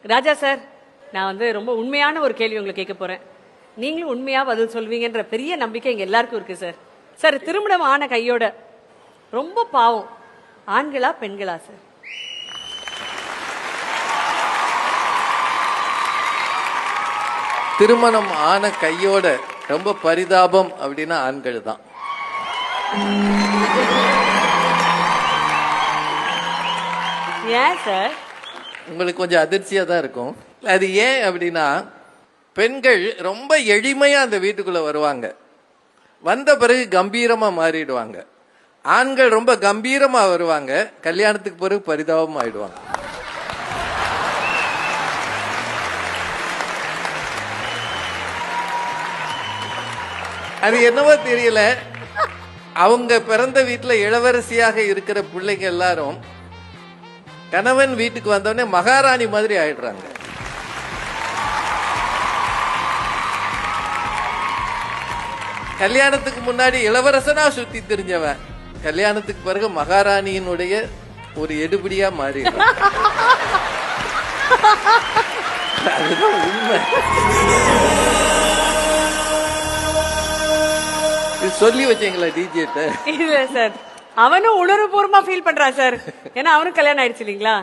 ராஜா sir, நான் ரொம்ப உண்மையான ஒரு கேள்வி உங்களுக்கு கேட்க போறேன். நீங்களும் உண்மையா பதில் சொல்வீங்கன்ற பெரிய நம்பிக்கை எங்க எல்லாருக்கும் இருக்கு சார். சார், திருமணம் ஆன கையோட ரொம்ப பாவம் ஆண்களா பெண்களா சார்? திருமணம் ஆன கையோட ரொம்ப பரிதாபம் அப்படின்னா ஆண்கள் தான். ஏன் சார்? உங்களுக்கு கொஞ்சம் அதிர்ச்சியா தான் இருக்கும். அது ஏன் அப்படின்னா, பெண்கள் ரொம்ப எளிமையா அந்த வீட்டுக்குள்ள வருவாங்க, வந்த பிறகு கம்பீரமா மாறிடுவாங்க. ஆண்கள் ரொம்ப கம்பீரமா வருவாங்க, கல்யாணத்துக்கு பிறகு பரிதாபம் ஆயிடுவாங்க. அது என்னவோ தெரியல, அவங்க பிறந்த வீட்டுல இளவரசியாக இருக்கிற பிள்ளைங்க எல்லாரும் கணவன் வீட்டுக்கு வந்தோடனே மகாராணி மாதிரி ஆயிடுறாங்க. கல்யாணத்துக்கு முன்னாடி இளவரசனா சுத்தி தெரிஞ்சவன் கல்யாணத்துக்கு பிறகு மகாராணியினுடைய ஒரு எடுபடியா மாறி. அதுதான் உண்மை. சொல்லி வச்சீங்களா டிஜேட்ட? இல்ல சார், அவனும் உணர்வுபூர்வமா ஃபீல் பண்றான் சார். ஏன்னா அவனும் கல்யாணம் ஆயிடுச்சு இல்லீங்களா?